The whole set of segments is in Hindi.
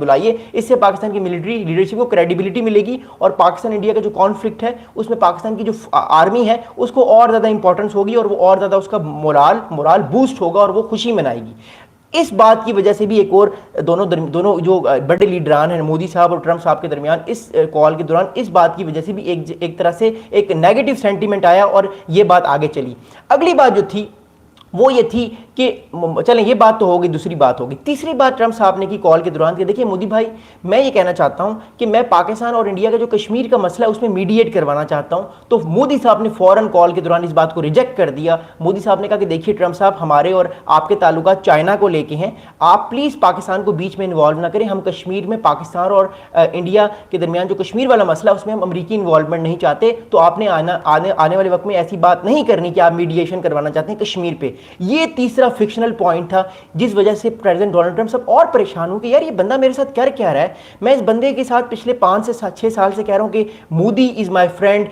बुलाइए, इससे पाकिस्तान की मिलिट्री लीडरशिप को क्रेडिबिलिटी मिलेगी और पाकिस्तान इंडिया का जो कॉन्फ्लिक्ट है उसमें पाकिस्तान की जो आर्मी है उसको और ज़्यादा इंपॉर्टेंस होगी और वो और ज़्यादा उसका मोराल बूस्ट होगा और वो खुशी मनाएगी। इस बात की वजह से भी एक और दोनों जो बड़े लीडरान हैं मोदी साहब और ट्रंप साहब के दरमियान इस कॉल के दौरान इस बात की वजह से भी एक तरह से एक नेगेटिव सेंटीमेंट आया और ये बात आगे चली। अगली बात जो थी वो ये थी कि चलें ये बात तो होगी, दूसरी बात होगी, तीसरी बात ट्रंप साहब ने की कॉल के दौरान कि देखिए मोदी भाई मैं ये कहना चाहता हूं कि मैं पाकिस्तान और इंडिया का जो कश्मीर का मसला है उसमें मीडिएट करवाना चाहता हूं। तो मोदी साहब ने फौरन कॉल के दौरान इस बात को रिजेक्ट कर दिया। मोदी साहब ने कहा कि देखिए ट्रंप साहब हमारे और आपके ताल्लुकात चाइना को लेके हैं, आप प्लीज़ पाकिस्तान को बीच में इन्वॉल्व ना करें, हम कश्मीर में पाकिस्तान और इंडिया के दरमियान जो कश्मीर वाला मसला है उसमें हम अमरीकी इन्वॉल्वमेंट नहीं चाहते, तो आपने आने वाले वक्त में ऐसी बात नहीं करनी कि आप मीडिएशन करवाना चाहते हैं कश्मीर पर। ये तीसरा फिक्शनल पॉइंट था जिस वजह से प्रेसिडेंट डोनाल्ड ट्रंप सब और परेशान हो कि यार ये बंदा मेरे साथ कर क्या रहा है। मैं इस बंदे के साथ पिछले 5 से 6 साल से कह रहा हूं कि Modi is my friend,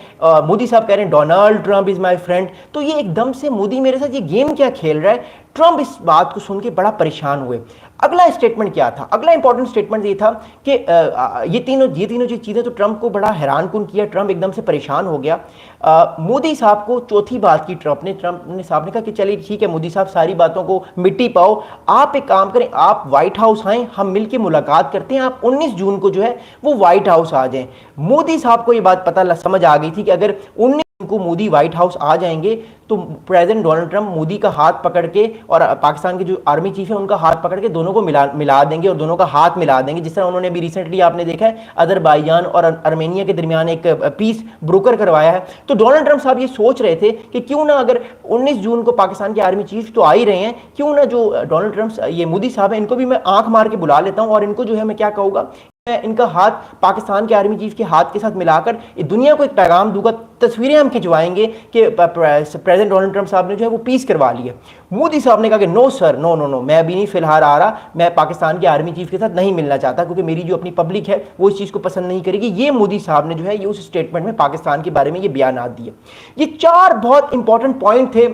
Modi साहब कह रहे हैं Donald Trump is my friend, तो ये एकदम से मोदी मेरे साथ ये गेम क्या खेल रहा है। ट्रंप इस बात को सुन के बड़ा परेशान हुए। अगला स्टेटमेंट क्या था, अगला इंपॉर्टेंट स्टेटमेंट ये था कि ये तीनों जो चीज़ें तो ट्रंप को बड़ा हैरानकुन किया, ट्रंप एकदम से परेशान हो गया। मोदी साहब को चौथी बात की ट्रंप ने साहब ने कहा कि चलिए ठीक है मोदी साहब सारी बातों को मिट्टी पाओ, आप एक काम करें आप व्हाइट हाउस आएँ, हम मिलकर मुलाकात करते हैं, आप 19 जून को जो है वो व्हाइट हाउस आ जाएं। मोदी साहब को ये बात समझ आ गई थी कि अगर 19 को मोदी व्हाइट हाउस आ जाएंगे तो प्रेसिडेंट डोनाल्ड ट्रंप मोदी का हाथ पकड़ के और पाकिस्तान के जो आर्मी चीफ है उनका हाथ पकड़ के दोनों को मिला देंगे और दोनों का हाथ मिला देंगे, जिस तरह उन्होंने भी रिसेंटली आपने देखा है अजरबैजान और आर्मेनिया के दरमियान एक पीस ब्रोकर करवाया है। तो डोनाल्ड ट्रंप साहब ये सोच रहे थे कि क्यों ना अगर 19 जून को पाकिस्तान के आर्मी चीफ तो आ ही रहे हैं, क्यों ना जो डोनाल्ड ट्रंप ये मोदी साहब है इनको भी मैं आंख मार के बुला लेता हूं और इनको जो है मैं क्या कहूँगा इनका हाथ पाकिस्तान के आर्मी चीफ के हाथ के साथ मिलाकर दुनिया को एक पैगाम दूंगा, तस्वीरें हम खिंचवाएंगे कि प्रेसिडेंट डोनाल्ड ट्रंप साहब ने जो है वो पीस करवा ली है। मोदी साहब ने कहा कि no sir, no no no, मैं अभी नहीं फिलहाल आ रहा, मैं पाकिस्तान के आर्मी चीफ के साथ नहीं मिलना चाहता क्योंकि मेरी जो अपनी पब्लिक है वो इस चीज़ को पसंद नहीं करेगी। ये मोदी साहब ने जो है ये उस स्टेटमेंट में पाकिस्तान के बारे में ये बयान दिए। ये 4 बहुत इंपॉर्टेंट पॉइंट थे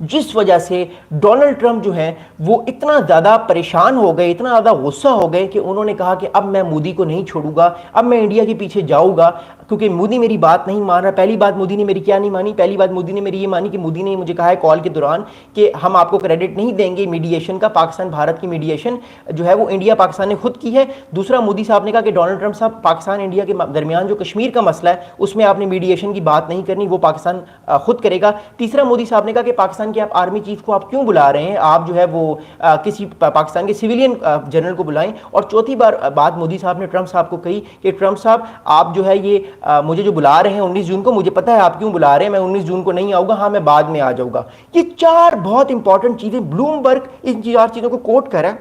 जिस वजह से डोनाल्ड ट्रंप जो है वो इतना ज़्यादा परेशान हो गए, इतना ज़्यादा गुस्सा हो गए कि उन्होंने कहा कि अब मैं मोदी को नहीं छोड़ूंगा, अब मैं इंडिया के पीछे जाऊंगा क्योंकि मोदी मेरी बात नहीं मान रहा। पहली बात मोदी ने मेरी क्या नहीं मानी, पहली बात मोदी ने मेरी ये मानी कि मोदी ने मुझे कहा है कॉल के दौरान कि हम आपको क्रेडिट नहीं देंगे मीडिएशन का, पाकिस्तान भारत की मीडिएशन जो है वो इंडिया पाकिस्तान ने खुद की है। दूसरा मोदी साहब ने कहा कि डोनाल्ड ट्रंप साहब पाकिस्तान इंडिया के दरमियान जो कश्मीर का मसला है उसमें आपने मीडिएशन की बात नहीं करनी, वो पाकिस्तान खुद करेगा। तीसरा मोदी साहब ने कहा कि पाकिस्तान के आप आर्मी चीफ को आप क्यों बुला रहे हैं, आप जो है वो किसी पाकिस्तान के सिविलियन जनरल को बुलाएं। और चौथी बात मोदी साहब ने ट्रंप साहब को कही कि ट्रंप साहब आप जो है ये मुझे जो बुला रहे हैं 19 जून को, मुझे पता है आप क्यों बुला रहे हैं, मैं 19 जून को नहीं आऊंगा, हाँ मैं बाद में आ जाऊंगा। ये 4 बहुत इंपॉर्टेंट चीजें ब्लूमबर्ग इन 4 चीजों को कोट करा।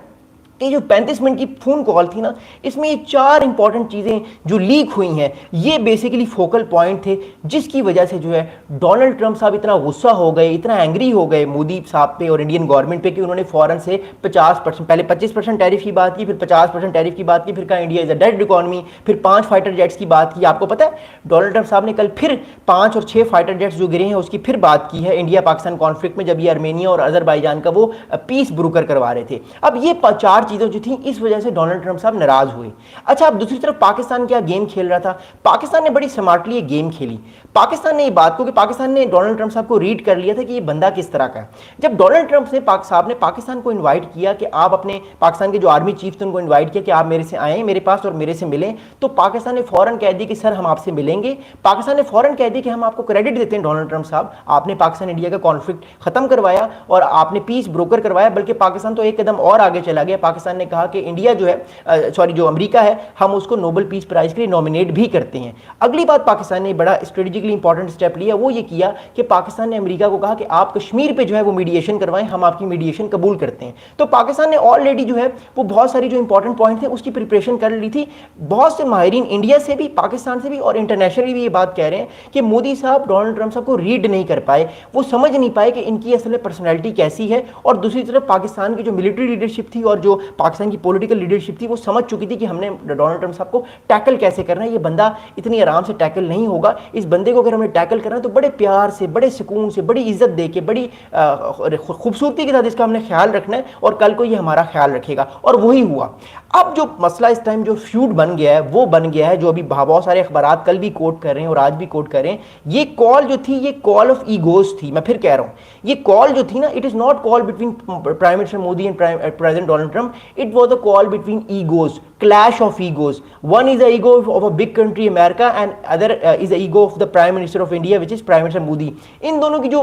ये जो 35 मिनट की फोन कॉल थी ना, इसमें ये 4 इंपॉर्टेंट चीजें जो लीक हुई हैं ये बेसिकली फोकल पॉइंट थे जिसकी वजह से जो है डोनाल्ड ट्रंप साहब इतना गुस्सा हो गए, इतना एंग्री हो गए मोदी साहब पे और इंडियन गवर्नमेंट पे कि उन्होंने फौरन से 50%, पहले 25% टैरिफ की बात की, फिर 50% टैरिफ की बात की, फिर कहा India is a dead economy, फिर 5 फाइटर जेट्स की बात की। आपको पता है डोनाल्ड ट्रंप साहब ने कल फिर 5 और 6 फाइटर जेट्स जो गिरे हैं उसकी फिर बात की है इंडिया पाकिस्तान कॉन्फ्लिक्ट में, जब ये आर्मेनिया और अजरबैजान का वो पीस ब्रोकर करवा रहे थे। अब ये 4 चीजें जो थी इस वजह से डोनाल्ड ट्रंप साहब नाराज हुए। अच्छा, अब दूसरी तरफ पाकिस्तान क्या गेम खेल रहा था, पाकिस्तान ने बड़ी स्मार्टली ये गेम खेली। पाकिस्तान ने ये बात को कि पाकिस्तान ने डोनाल्ड ट्रंप साहब को रीड कर लिया था कि ये बंदा किस तरह का है। जब डोनाल्ड ट्रंप साहब ने पाकिस्तान को इनवाइट किया कि आप अपने पाकिस्तान के जो आर्मी चीफ थे उनको इनवाइट किया कि आप मेरे से आए मेरे पास और मेरे से मिलें, तो पाकिस्तान ने फौरन कह दी कि सर हम आपसे मिलेंगे। पाकिस्तान ने फौरन कह दी कि हम आपको क्रेडिट देते हैं डोनाल्ड ट्रंप साहब, आपने पाकिस्तान इंडिया का कॉन्फ्लिक्ट खत्म करवाया और आपने पीस ब्रोकर करवाया। बल्कि पाकिस्तान तो एक कदम और आगे चला गया, पाकिस्तान ने कहा कि इंडिया जो है जो अमेरिका है हम उसको नोबेल पीस प्राइज के लिए नॉमिनेट भी करते हैं। अगली बात पाकिस्तान ने बड़ा स्ट्रेटेजिकली इंपॉर्टेंट स्टेप लिया, वो ये किया कि पाकिस्तान ने अमेरिका को कहा कि आप कश्मीर पे जो है वो मीडिएशन करवाएं, हम आपकी मीडिएशन कबूल करते हैं। तो पाकिस्तान ने ऑलरेडी जो है वो बहुत सारी जो इंपॉर्टेंट पॉइंट थे उसकी प्रिपरेशन कर ली थी। बहुत से माहिरीन इंडिया से भी, पाकिस्तान से भी और इंटरनेशनली भी ये बात कह रहे हैं कि मोदी साहब डोनाल्ड ट्रंप साहब को रीड नहीं कर पाए, वो समझ नहीं पाए कि इनकी असल में पर्सनैलिटी कैसी है। और दूसरी तरफ पाकिस्तान की जो मिलिट्री लीडरशिप थी और जो पाकिस्तान की पॉलिटिकल लीडरशिप थी वो समझ चुकी थी कि हमने डोनाल्ड ट्रंप साहब को टैकल कैसे करना है। ये बंदा इतनी आराम से टैकल नहीं होगा, इस बंदे को अगर हमें टैकल करना है तो बड़े प्यार से, बड़े सुकून से, बड़ी इज्जत दे के, बड़ी खूबसूरती के साथ इसका हमने ख्याल रखना है और कल को ये हमारा ख्याल रखेगा। और वही हुआ। अब जो मसला इस टाइम जो फ्यूड बन गया है वो बन गया है, जो अभी बहुत सारे अखबारात कल भी कोट कर रहे हैं और आज भी कोट कर रहे हैं, ये कॉल जो थी ये कॉल ऑफ ईगोज थी। मैं फिर कह रहा हूं, ये कॉल जो थी ना, it is not call between prime minister Modi and president Donald Trump, it was a call between egos, clash of egos. One is the ego of a big country America and other is the ego of the Prime Minister of India which is Prime Minister Modi. इन दोनों की जो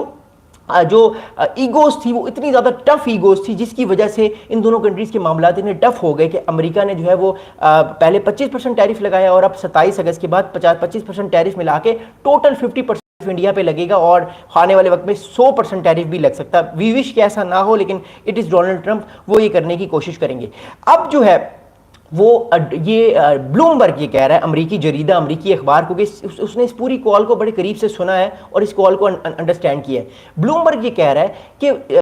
ईगोस थी वो इतनी ज़्यादा टफ ईगोस थी जिसकी वजह से इन दोनों कंट्रीज़ के मामला इतने टफ हो गए कि अमेरिका ने जो है वो पहले 25% टैरिफ लगाया और अब 27 अगस्त के बाद 25% टैरिफ मिला के टोटल 50% इंडिया पे लगेगा और आने वाले वक्त में 100% टैरिफ भी लग सकता है। वी विश कि ऐसा ना हो, लेकिन इट इज़ डोनाल्ड ट्रंप, वो ये करने की कोशिश करेंगे। अब जो है वो ये ब्लूमबर्ग ये कह रहा है, अमरीकी जरीदा, अमरीकी अखबार को, कि उसने इस पूरी कॉल को बड़े करीब से सुना है और इस कॉल को अंडरस्टैंड किया है। ब्लूमबर्ग ये कह रहा है कि